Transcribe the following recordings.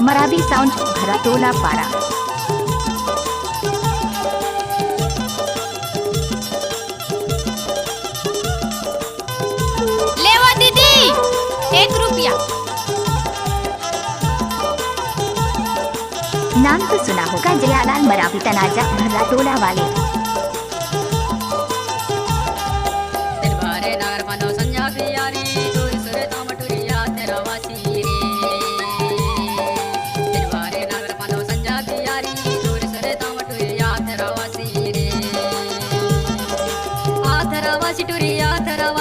Marathi sound भरातोला पारा। ले वो दीदी 1 रुपया। नाम तो सुना होगा जयालाल मरावी तनाजा भरातोला वाले।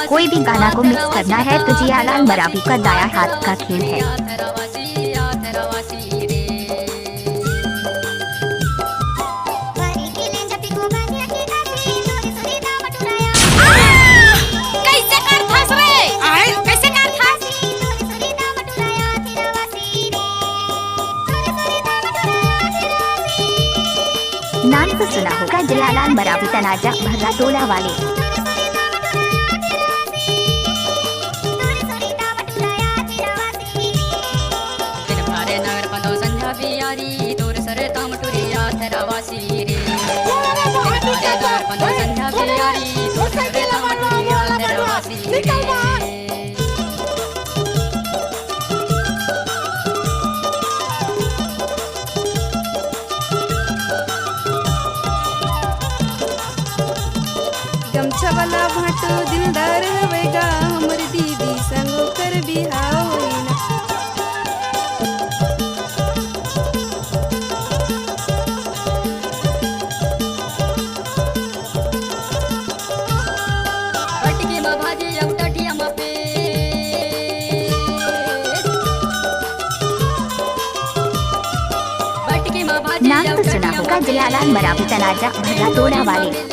कोई भी गाना को मिक्स करना है तो जयालाल मरावी का दाया हाथ का खेल है। नाम तो सुना होगा जयालाल मरावी तनाजा भरातोला वाले। गमछा वाला भाटो दिलदार हवेगा हमर दीदी संगो कर बिहाव होइना। पटके में भाजे औटठिया में पे पटके में भाजे। नाम तो सुना होगा जयालाल मरावी तनाजा भरातोला वाले।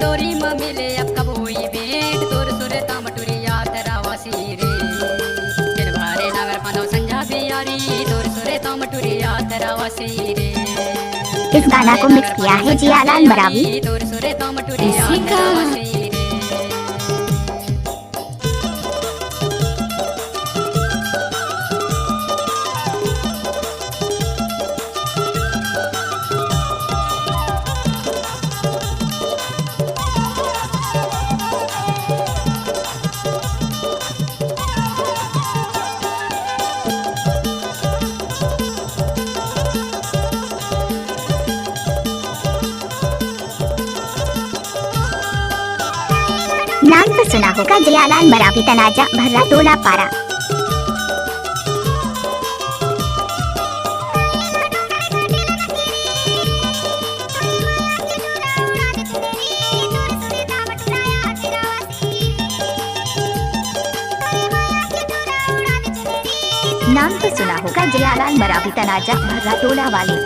डोरी में मिले अब कब हुई भेंट तोर सुरे तामटुरिया तेरावासी रे। फिर भारे नगर पनो संजा बियारी तोर सुरे तामटुरिया तेरावासी रे। इस गाना को मिक्स किया है जयालाल मरावी। तोर सुरे तामटुरिया तेरावासी रे। नाम तो सुना होगा जयालाल मरावी तनाजा भरातोला पारा। नाम तो सुना होगा जयालाल मरावी तनाजा भरातोला वाले।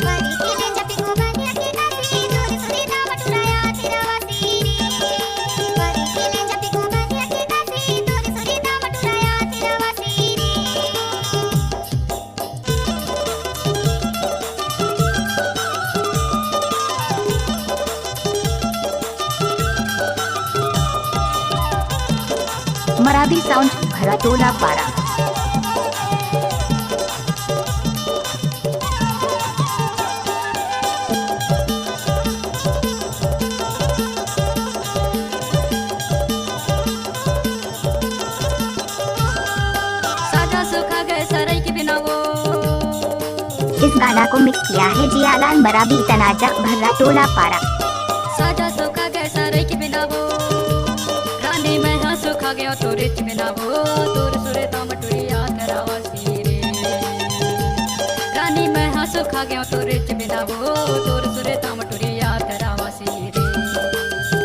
मराठी साउंड भरातोला पारा। साजा सुखा गए सराय के बिना वो। इस गाना को मिक्स किया है जयालाल मरावी तनाजा भरातोला पारा। साजा सुखा गए सराय के बिना वो। रानी में हाँ सुखा गया तो रिच बिना वो। तोर सुरे तामटुरिया तेरावासी रे। रानी में हाँ सुखा गया तो रिच बिना वो। तोर सुरे तामटुरिया तेरावासी रे।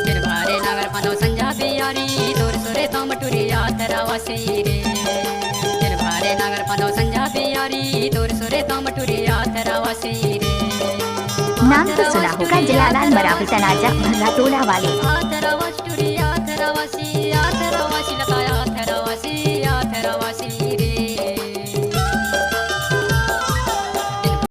फिर भारे नगर पनो संजा बियारी तोर सुरे तामटुरिया तेरावासी रे। फिर भारे नगर पनो संजा बियारी तोर सुरे तामटुरिया तेरावासी रे। नाम तो सुना होगा जयालाल मरावी तनाजा भरातोला वाले। तेरावासी लगाया तेरावासी रे।